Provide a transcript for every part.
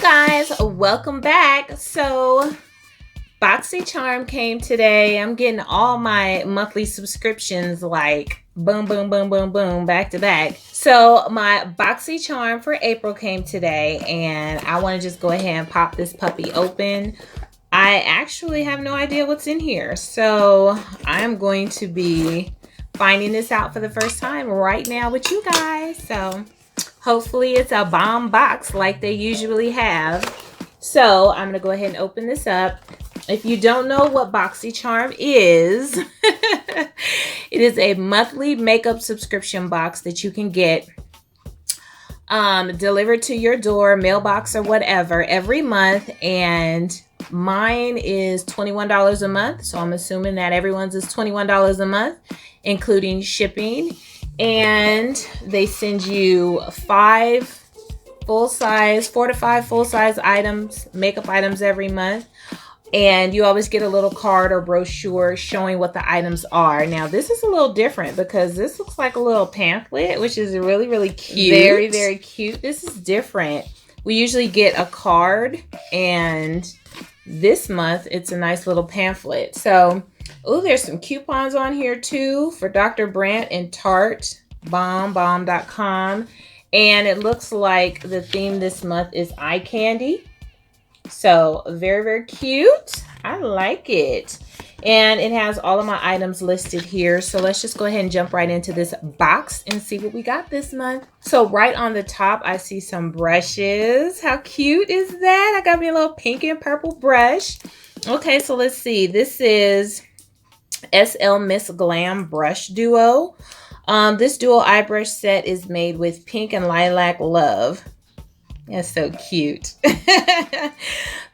Guys, welcome back. So Boxy Charm came today. I'm getting all my monthly subscriptions like boom, boom, boom, boom, boom, back to back. So my Boxy Charm for April came today, and I want to just go ahead and pop this puppy open. I actually have no idea what's in here, so I'm going to be finding this out for the first time right now with you guys. So hopefully it's a bomb box like they usually have. So I'm going to go ahead and open this up. If you don't know what Boxy Charm is, it is a monthly makeup subscription box that you can get delivered to your door, mailbox or whatever every month. And mine is $21 a month. So I'm assuming that everyone's is $21 a month, including shipping. And they send you 4 to 5 full-size items, makeup items every month. And you always get a little card or brochure showing what the items are. Now, this is a little different because this looks like a little pamphlet, which is really, really cute. Very, very cute. This is different. We usually get a card, and this month it's a nice little pamphlet. So, oh, there's some coupons on here too for Dr. Brandt and Tarte, bomb.com. And it looks like the theme this month is eye candy. So very, very cute. I like it. And it has all of my items listed here. So let's just go ahead and jump right into this box and see what we got this month. So right on the top, I see some brushes. How cute is that? I got me a little pink and purple brush. Okay, so let's see. This is SL Miss Glam Brush Duo. This dual eye brush set is made with pink and lilac love. That's so cute.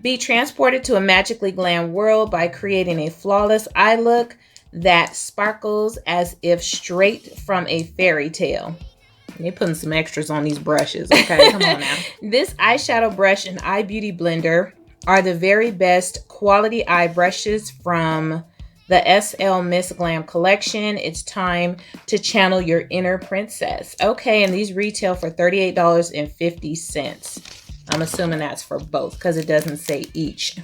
Be transported to a magically glam world by creating a flawless eye look that sparkles as if straight from a fairy tale. They're putting some extras on these brushes. Okay, come on now. This eyeshadow brush and eye beauty blender are the very best quality eye brushes from the SL Miss Glam collection. It's time to channel your inner princess. Okay, and these retail for $38.50. I'm assuming that's for both because it doesn't say each.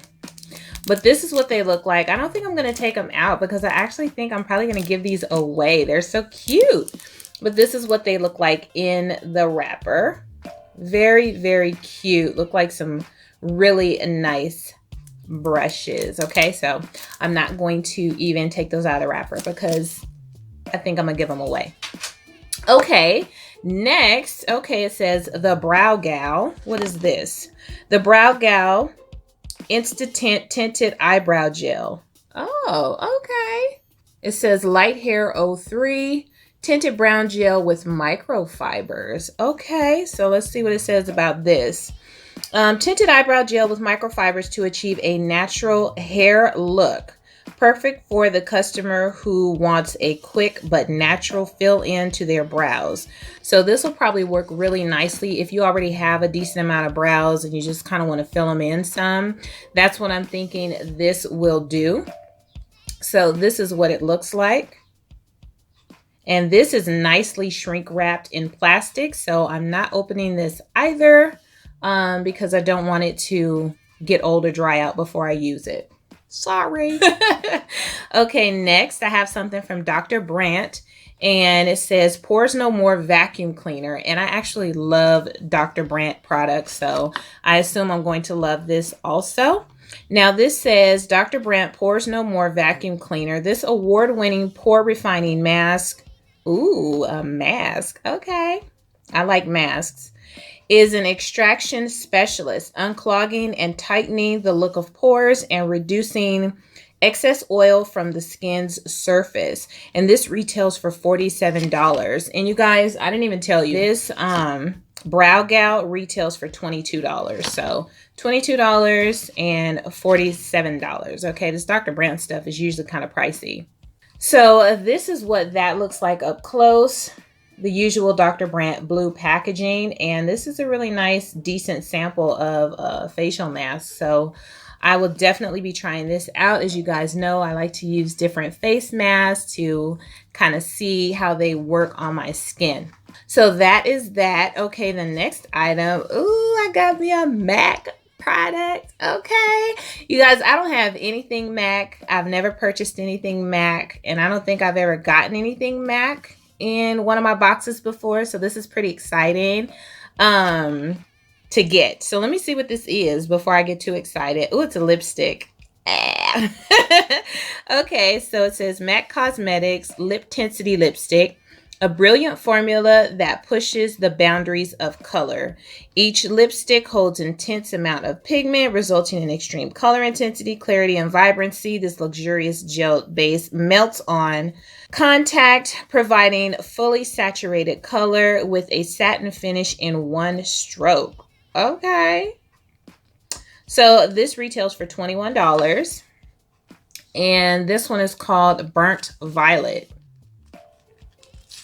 But this is what they look like. I don't think I'm going to take them out because I actually think I'm probably going to give these away. They're so cute. But this is what they look like in the wrapper. Very, very cute. Look like some really nice brushes. Okay, so I'm not going to even take those out of the wrapper because I think I'm gonna give them away. Okay, next, okay, it says the Brow Gal. What is this? The Brow Gal Instant Tinted Eyebrow Gel. Oh, okay. It says Light Hair 03 Tinted Brown Gel with Microfibers. Okay, so let's see what it says about this. Tinted eyebrow gel with microfibers to achieve a natural hair look. Perfect for the customer who wants a quick but natural fill in to their brows. So this will probably work really nicely if you already have a decent amount of brows and you just kind of want to fill them in some. That's what I'm thinking this will do. So this is what it looks like. And this is nicely shrink wrapped in plastic. So I'm not opening this either. Because I don't want it to get old or dry out before I use it. Sorry. Okay, next I have something from Dr. Brandt, and it says Pores No More Vacuum Cleaner. And I actually love Dr. Brandt products, so I assume I'm going to love this also. Now this says Dr. Brandt Pores No More Vacuum Cleaner. This award-winning pore refining mask. Ooh, a mask. Okay. I like masks. Is an extraction specialist, unclogging and tightening the look of pores and reducing excess oil from the skin's surface. And this retails for $47. And you guys, I didn't even tell you, this Brow Gal retails for $22. So $22 and $47. Okay, this Dr. Brandt stuff is usually kind of pricey. So this is what that looks like up close. The usual Dr. Brandt blue packaging, and this is a really nice, decent sample of a facial mask. So I will definitely be trying this out. As you guys know, I like to use different face masks to kind of see how they work on my skin. So that is that. Okay, the next item. Ooh, I got me a MAC product. Okay. You guys, I don't have anything MAC. I've never purchased anything MAC, and I don't think I've ever gotten anything MAC in one of my boxes before. So this is pretty exciting to get. So let me see what this is before I get too excited. Oh, it's a lipstick. Okay, so it says MAC Cosmetics Lip Tensity Lipstick, a brilliant formula that pushes the boundaries of color. Each lipstick holds intense amount of pigment, resulting in extreme color intensity, clarity, and vibrancy. This luxurious gel base melts on contact, providing fully saturated color with a satin finish in one stroke. Okay. So this retails for $21. And this one is called Burnt Violet.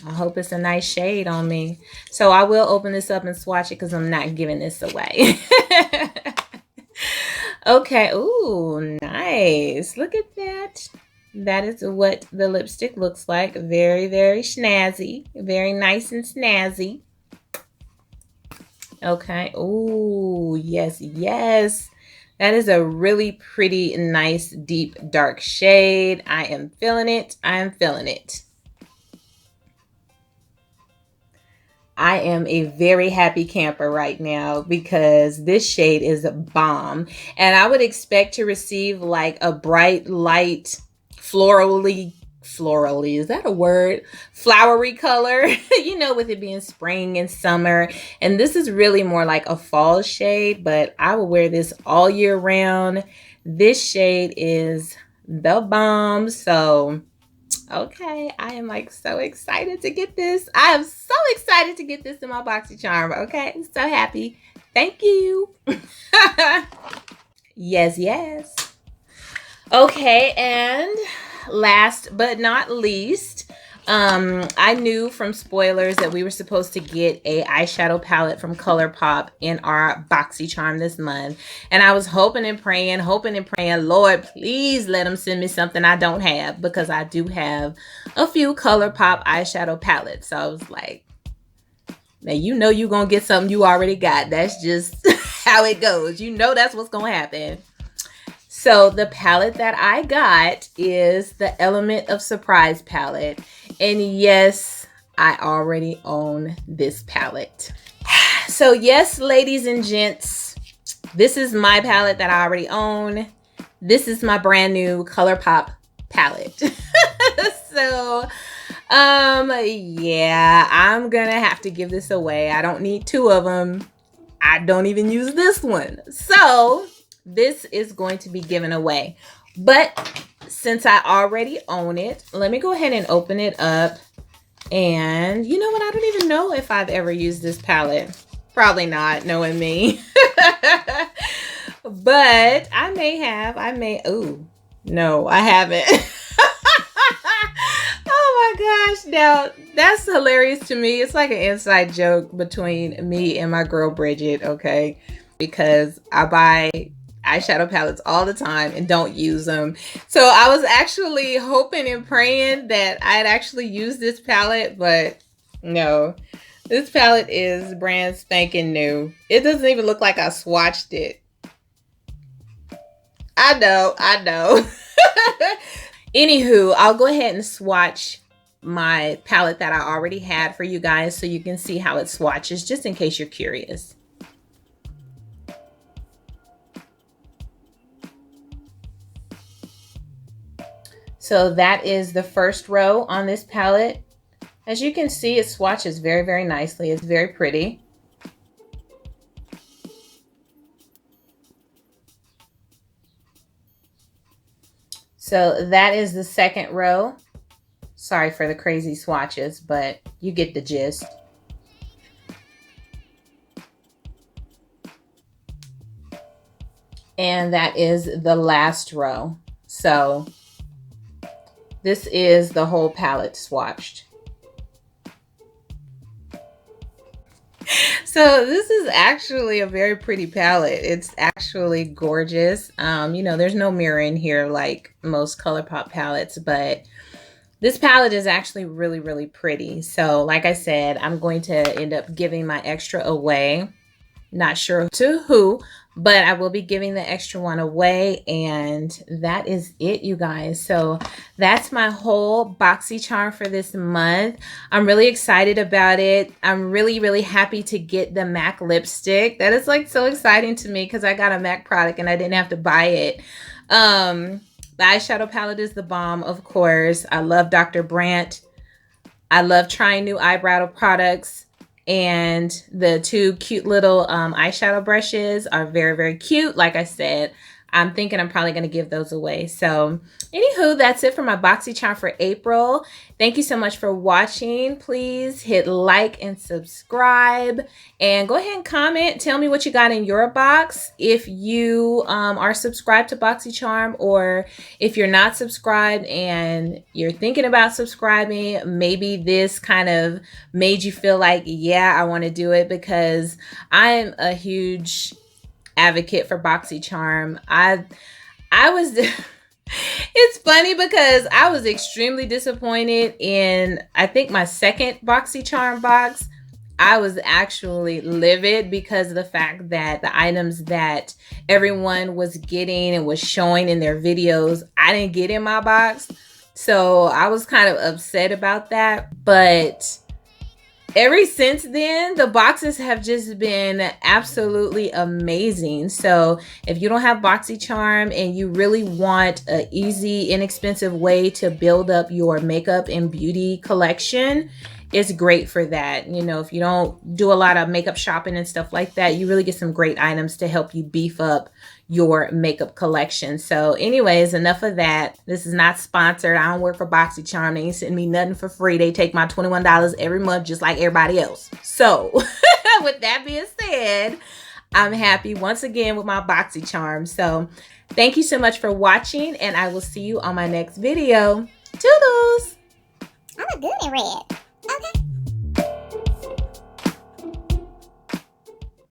I hope it's a nice shade on me. So I will open this up and swatch it because I'm not giving this away. Okay. Ooh, nice. Look at that. That is what the lipstick looks like. Very, very snazzy. Very nice and snazzy. Okay. Ooh, yes, yes. That is a really pretty, nice, deep, dark shade. I am feeling it. I am feeling it. I am a very happy camper right now because this shade is a bomb. And I would expect to receive like a bright, light, florally, is that a word? Flowery color, you know, with it being spring and summer. And this is really more like a fall shade, but I will wear this all year round. This shade is the bomb. So okay, I am like so excited to get this. I am so excited to get this in my BoxyCharm. Okay, I'm so happy. Thank you. Yes, yes. Okay, and last but not least, I knew from spoilers that we were supposed to get a eyeshadow palette from Colourpop in our BoxyCharm this month. And I was hoping and praying, Lord, please let them send me something I don't have, because I do have a few Colourpop eyeshadow palettes. So I was like, now you know you're going to get something you already got. That's just how it goes. You know that's what's going to happen. So the palette that I got is the Element of Surprise palette. And yes, I already own this palette. So yes, ladies and gents, this is my palette that I already own. This is my brand new Colourpop palette. So, yeah, I'm gonna have to give this away. I don't need two of them. I don't even use this one. So this is going to be given away. But since I already own it, let me go ahead and open it up. And you know what? I don't even know if I've ever used this palette. Probably not, knowing me. But I may have. Ooh, no, I haven't. Oh my gosh. Now, that's hilarious to me. It's like an inside joke between me and my girl Bridget, okay? Because I buy eyeshadow palettes all the time and don't use them. So I was actually hoping and praying that I'd actually use this palette, but no. This palette is brand spanking new. It doesn't even look like I swatched it. I know. Anywho, I'll go ahead and swatch my palette that I already had for you guys so you can see how it swatches, just in case you're curious. So that is the first row on this palette. As you can see, it swatches very, very nicely. It's very pretty. So that is the second row. Sorry for the crazy swatches, but you get the gist. And that is the last row. So this is the whole palette swatched. So this is actually a very pretty palette. It's actually gorgeous. You know, there's no mirror in here like most ColourPop palettes, but this palette is actually really, really pretty. So like I said, I'm going to end up giving my extra away. Not sure to who, but I will be giving the extra one away, and that is it, you guys. So that's my whole Boxy charm for this month. I'm really excited about it. I'm really, really happy to get the MAC lipstick. That is like so exciting to me because I got a MAC product and I didn't have to buy it. The eyeshadow palette is the bomb, of course. I love Dr. Brandt. I love trying new eyebrow products. And the two cute little eyeshadow brushes are very, very cute. Like I said, I'm thinking I'm probably going to give those away. So anywho, that's it for my Boxy charm for April. Thank you so much for watching. Please hit like and subscribe. And go ahead and comment. Tell me what you got in your box. If you are subscribed to Boxy Charm, or if you're not subscribed and you're thinking about subscribing, maybe this kind of made you feel like, yeah, I want to do it, because I'm a huge advocate for Boxy Charm. I was it's funny because I was extremely disappointed in, I think, my second Boxy Charm box. I was actually livid because of the fact that the items that everyone was getting and was showing in their videos, I didn't get in my box. So I was kind of upset about that. But ever since then, the boxes have just been absolutely amazing. So if you don't have Boxy Charm and you really want an easy, inexpensive way to build up your makeup and beauty collection, it's great for that. You know, if you don't do a lot of makeup shopping and stuff like that, you really get some great items to help you beef up your makeup collection. So anyways, enough of that. This is not sponsored. I don't work for Boxy Charm. They ain't sending me nothing for free. They take my $21 every month just like everybody else. So with that being said, I'm happy once again with my Boxy Charm. So thank you so much for watching, and I will see you on my next video. Toodles! I look good in red.